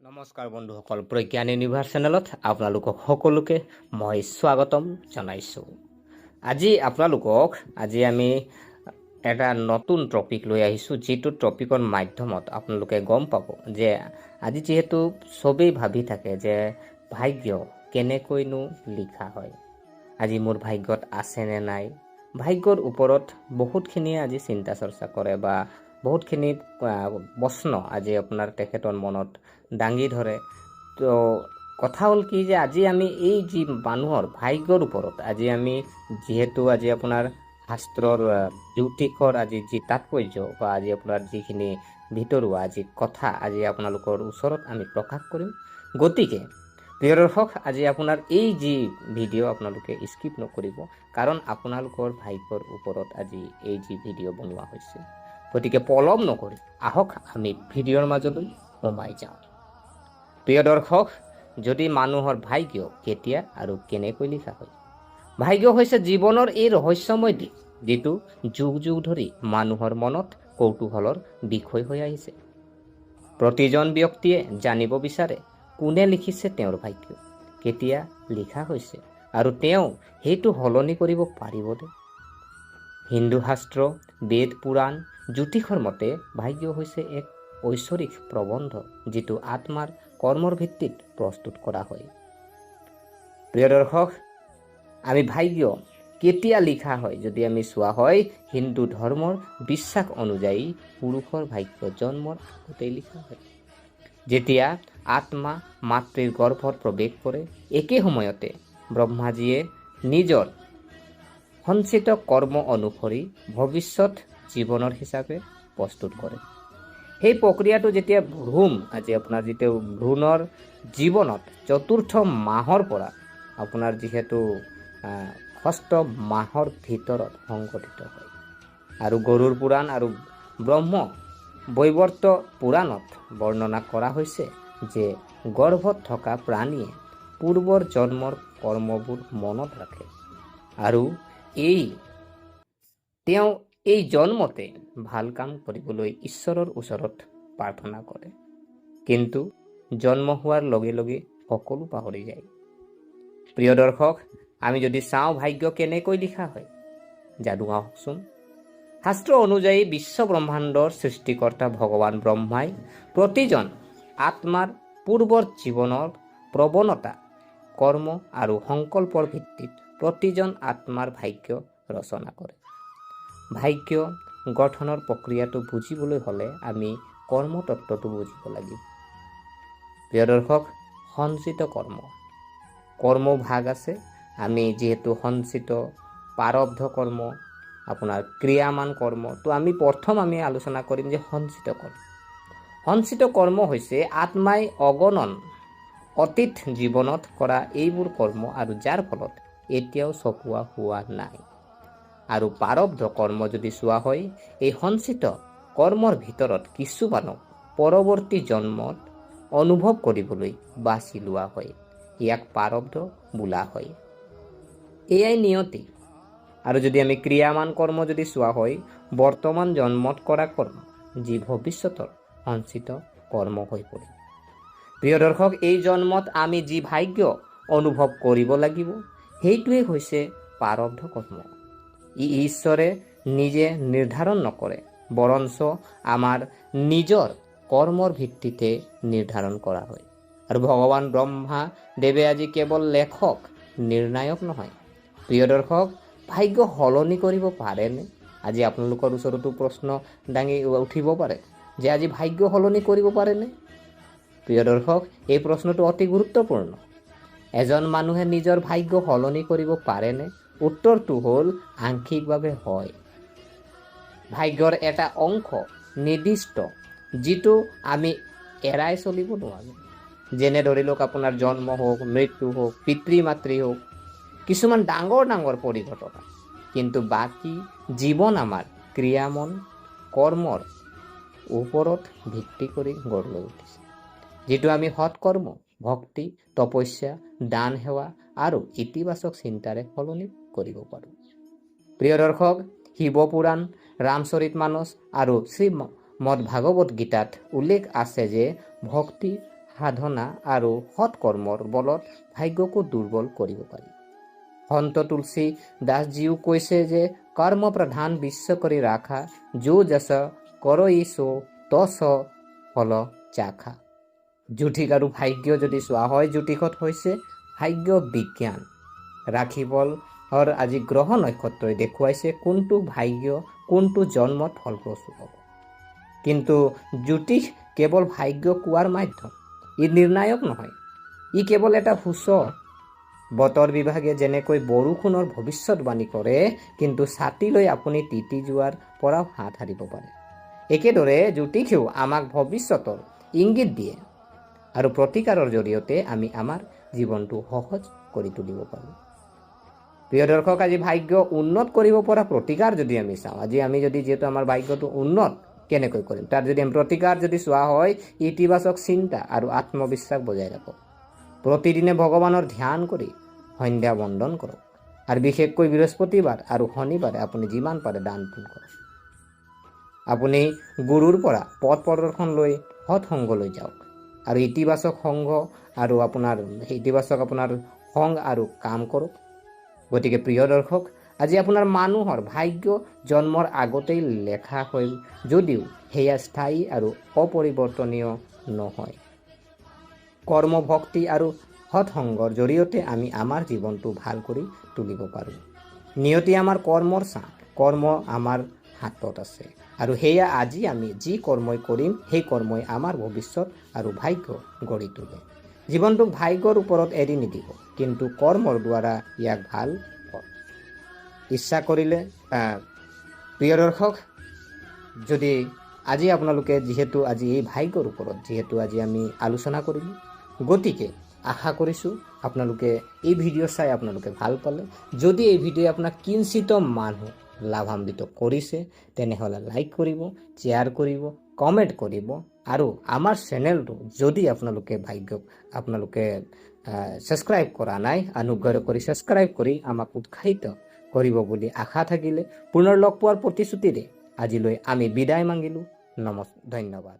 নমস্কাৰ বন্ধুসকল, প্ৰজ্ঞান ইউনিভাৰ্ছ চেনেলত আপোনালোকক সকলোকে মই স্বাগতম জনাইছোঁ। আজি আমি এটা নতুন টপিক লৈ আহিছোঁ, যিটো টপিকৰ মাধ্যমত আপোনালোকে গম পাব যে আজি যিহেতু চবেই ভাবি থাকে যে ভাগ্য কেনেকৈনো লিখা হয়, আজি মোৰ ভাগ্যত আছেনে নাই, ভাগ্যৰ ওপৰত বহুতখিনিয়ে আজি চিন্তা চৰ্চা কৰে বা বহুতখিনি প্ৰশ্ন আজি আপোনাৰ তেখেতৰ মনত দাঙি ধৰে। তো কথা হ'ল কি যে আজি আমি এই যি মানুহৰ ভাগ্যৰ ওপৰত আজি আপোনাৰ শাস্ত্ৰৰ জ্যোতিষৰ আজি যি তাৎপৰ্য বা আজি আপোনাৰ যিখিনি ভিতৰুৱা আজি কথা আজি আপোনালোকৰ ওচৰত আমি প্ৰকাশ কৰিম। গতিকে প্ৰিয় দৰ্শক, আজি আপোনাৰ এই যি ভিডিঅ' আপোনালোকে স্কিপ নকৰিব, কাৰণ আপোনালোকৰ ভাগ্যৰ ওপৰত আজি এই যি ভিডিঅ' বনোৱা হৈছে। গতিকে পলম নকৰি আহক আমি ভিডিঅ'ৰ মাজলৈ সোমাই যাওঁ। প্ৰিয় দৰ্শক, যদি মানুহৰ ভাগ্য কেতিয়া আৰু কেনেকৈ লিখা হয়, ভাগ্য হৈছে জীৱনৰ এই ৰহস্যময় দিশ, যিটো যুগ যুগ ধৰি মানুহৰ মনত কৌতূহলৰ বিষয় হৈ আহিছে। প্ৰতিজন ব্যক্তিয়ে জানিব বিচাৰে কোনে লিখিছে তেওঁৰ ভাগ্য, কেতিয়া লিখা হৈছে আৰু তেওঁ সেইটো সলনি কৰিব পাৰিবনে। হিন্দু শাস্ত্ৰ, বেদ, পুৰাণ, জ্যোতিষৰ মতে ভাগ্য হৈছে এক ঐশ্বৰিক প্ৰবন্ধ, যিটো আত্মাৰ কৰ্মৰ ভিত্তিত প্ৰস্তুত কৰা হয়। প্ৰিয় দৰ্শক, আমি ভাগ্য কেতিয়া লিখা হয় যদি আমি চোৱা হয়, হিন্দু ধৰ্মৰ বিশ্বাস অনুযায়ী পুৰুষৰ ভাগ্য জন্মৰ আগতেই লিখা হয়। যেতিয়া আত্মা মাতৃৰ গৰ্ভত প্ৰৱেশ কৰে, একে সময়তে ব্ৰহ্মাজীয়ে নিজৰ সঞ্চিত কৰ্ম অনুসৰি ভৱিষ্যত জীৱনৰ হিচাপে প্ৰস্তুত কৰে। সেই প্ৰক্ৰিয়াটো যেতিয়া ভ্ৰূণৰ জীৱনত চতুৰ্থ মাহৰ পৰা আপোনাৰ যিহেতু ষষ্ঠ মাহৰ ভিতৰত সংঘটিত হয়। আৰু গৰুড় পুৰাণ আৰু ব্ৰহ্ম বৈবৰ্ত পুৰাণত বৰ্ণনা কৰা হৈছে যে গৰ্ভত থকা প্ৰাণীয়ে পূৰ্বৰ জন্মৰ কৰ্মবোৰ মনত ৰাখে আৰু তেওঁ এই জন্মতে ভাল কাম কৰিবলৈ ঈশ্বৰৰ ওচৰত প্ৰাৰ্থনা কৰে, কিন্তু জন্ম হোৱাৰ লগে লগে সকলো পাহৰি যায়। প্ৰিয় দৰ্শক, আমি যদি চাওঁ ভাগ্য কেনেকৈ লিখা হয়, যাদু আহকচোন। শাস্ত্ৰ অনুযায়ী বিশ্ব ব্ৰহ্মাণ্ডৰ সৃষ্টিকৰ্তা ভগৱান ব্ৰহ্মাই প্ৰতিজন আত্মাৰ পূৰ্বৰ জীৱনৰ প্ৰৱণতা, কৰ্ম আৰু সংকল্পৰ ভিত্তিত প্ৰতিজন আত্মাৰ ভাগ্য ৰচনা কৰে। ভাগ্য গঠনৰ প্ৰক্ৰিয়াটো বুজিবলৈ হ'লে আমি কৰ্মতত্ত্বটো বুজিব লাগিব। প্ৰিয় দৰ্শক, সঞ্চিত কৰ্ম ভাগ আছে। আমি যিহেতু সঞ্চিত প্ৰাৰব্ধ কৰ্ম, আপোনাৰ ক্ৰিয়ামান কৰ্ম, তো আমি প্ৰথম আলোচনা কৰিম যে সঞ্চিত কৰ্ম হৈছে আত্মাই অগণন অতীত জীৱনত কৰা এইবোৰ কৰ্ম আৰু যাৰ ফলত এতিয়াও চপোৱা হোৱা নাই। আৰু প্ৰাৰব্ধ কৰ্ম যদি চোৱা হয়, এই সঞ্চিত কৰ্মৰ ভিতৰত কিছুমানক পৰৱৰ্তী জন্মত অনুভৱ কৰিবলৈ বাছি লোৱা হয়, ইয়াক প্ৰাৰব্ধ বোলা হয়। এয়াই নিয়তি। আৰু যদি আমি ক্ৰিয়ামান কৰ্ম যদি চোৱা হয়, বৰ্তমান জন্মত কৰা কৰ্ম, যি ভৱিষ্যতৰ সঞ্চিত কৰ্ম হৈ পৰে। প্ৰিয় দৰ্শক, এই জন্মত আমি যি ভাগ্য অনুভৱ কৰিব লাগিব, সেইটোৱে হৈছে প্ৰাৰব্ধ কৰ্ম। ঈশ্বৰে নিজে নিৰ্ধাৰণ নকৰে, বৰঞ্চ আমাৰ নিজৰ কৰ্মৰ ভিত্তিতে নিৰ্ধাৰণ কৰা হয়। আৰু ভগৱান ব্ৰহ্মা দেৱে আজি কেৱল লেখক, নিৰ্ণায়ক নহয়। প্ৰিয় দৰ্শক, ভাগ্য সলনি কৰিব পাৰেনে? আজি আপোনালোকৰ ওচৰতো প্ৰশ্ন দাঙি উঠিব পাৰে যে আজি ভাগ্য সলনি কৰিব পাৰেনে? প্ৰিয় দৰ্শক, এই প্ৰশ্নটো অতি গুৰুত্বপূৰ্ণ। এজন মানুহে নিজৰ ভাগ্য সলনি কৰিব পাৰেনে? উত্তৰটো হ'ল আংশিকভাৱে হয়। ভাগ্যৰ এটা অংশ নিৰ্দিষ্ট, যিটো আমি এৰাই চলিব নোৱাৰোঁ। যেনে ধৰি লওক, আপোনাৰ জন্ম হওক, মৃত্যু হওক, পিতৃ মাতৃ হওক, কিছুমান ডাঙৰ ডাঙৰ পৰিঘটনা। কিন্তু বাকী জীৱন আমাৰ ক্ৰিয়ামন কৰ্মৰ ওপৰত ভিত্তি কৰি গঢ় লৈ উঠিছে, যিটো আমি সৎকৰ্ম, ভক্তি, তপস্যা, দান, সেৱা আৰু ইতিবাচক চিন্তাৰে সলনি কৰিব পাৰোঁ। প্ৰিয় দৰ্শক, শিৱপুৰাণ, ৰামচৰিতমানস আৰু শ্ৰীমদ ভাগৱত গীতাত উল্লেখ আছে যে ভক্তি সাধনা আৰু সৎ কৰ্মৰ বলত ভাগ্যকো দুৰ্বল কৰিব পাৰি। সন্ত তুলসী দাসজীও কৈছে যে কৰ্ম প্ৰধান বিশ্ব কৰি ৰাখা, যো যশ কৰই সো তছ ফল চাখা। জ্যোতিষ আৰু ভাগ্য যদি চোৱা হয়, জ্যোতিষত হৈছে ভাগ্য বিজ্ঞান। ৰাশিফলৰ আজি গ্ৰহ নক্ষত্ৰই দেখুৱাইছে কোনটো ভাগ্য কোনটো জন্মত ফলপ্ৰসূ হ'ব। কিন্তু জ্যোতিষ কেৱল ভাগ্য কোৱাৰ মাধ্যম, ই নিৰ্ণায়ক নহয়, ই কেৱল এটা সূচক। বতৰ বিভাগে যেনেকৈ বৰষুণৰ ভৱিষ্যতবাণী কৰে, কিন্তু ছাতি লৈ আপুনি তিতি যোৱাৰ পৰাও হাত সাৰিব পাৰে। একেদৰে জ্যোতিষেও আমাক ভৱিষ্যতৰ ইংগিত দিয়ে আৰু প্ৰতিকাৰৰ জৰিয়তে আমি আমাৰ জীৱনটো সহজ কৰি তুলিব পাৰোঁ। প্ৰিয় দৰ্শক, আজি ভাগ্য উন্নত কৰিব পৰা প্ৰতিকাৰ যদি আমি চাওঁ, আজি আমি যদি যিহেতু আমাৰ ভাগ্যটো উন্নত কেনেকৈ কৰিম তাৰ যদি আমি প্ৰতিকাৰ যদি চোৱা হয়, ইতিবাচক চিন্তা আৰু আত্মবিশ্বাস বজাই ৰাখক। প্ৰতিদিনে ভগৱানৰ ধ্যান কৰি সন্ধ্যা বন্দন কৰক আৰু বিশেষকৈ বৃহস্পতিবাৰ আৰু শনিবাৰে আপুনি যিমান পাৰে দান পুণ্য কৰক। আপুনি গুৰুৰ পৰা পথ প্ৰদৰ্শন লৈ সৎসংগলৈ যাওক আৰু ইতিবাচক সংগ আৰু ইতিবাচক সংগ আৰু কাম কৰক। গতিকে প্ৰিয় দৰ্শক, আজি আপোনাৰ মানুহৰ ভাগ্য জন্মৰ আগতেই লেখা হয় যদিও সেয়া স্থায়ী আৰু অপৰিৱৰ্তনীয় নহয়। কৰ্ম, ভক্তি আৰু সৎসংগৰ জৰিয়তে আমি আমাৰ জীৱনটো ভাল কৰি তুলিব পাৰোঁ। নিয়তি আমাৰ কৰ্মৰ চাং, কৰ্ম আমাৰ হাতত আছে আৰু সেয়া আজি আমি যি কৰ্মই কৰিম সেই কৰ্মই আমাৰ ভৱিষ্যত আৰু ভাগ্য গঢ়ি তোলে। জীৱনটোক ভাগ্যৰ ওপৰত এৰি নিদিব, কিন্তু কৰ্মৰ দ্বাৰা ইয়াক ভাল ইচ্ছা কৰিলে। প্ৰিয় দৰ্শক, যদি আজি আপোনালোকে যিহেতু আজি এই ভাগ্যৰ ওপৰত যিহেতু আজি আমি আলোচনা কৰিলোঁ, গতিকে আশা কৰিছোঁ আপোনালোকে এই ভিডিঅ' চাই আপোনালোকে ভাল পালে। যদি এই ভিডিঅ' আপোনাক কিঞ্চিত মানুহ লাভান্বিত কৰিছে তেনেহ'লে লাইক কৰিব, শ্বেয়াৰ কৰিব, কমেণ্ট কৰিব আৰু আমাৰ চেনেলটো যদি আপোনালোকে ছাবস্ক্ৰাইব কৰা নাই, অনুগ্ৰহ কৰি ছাবস্ক্ৰাইব কৰি আমাক উৎসাহিত কৰিব বুলি আশা থাকিলে পুনৰ লগ পোৱাৰ প্ৰতিশ্ৰুতিৰে আজিলৈ আমি বিদায় মাগিলোঁ। ধন্যবাদ।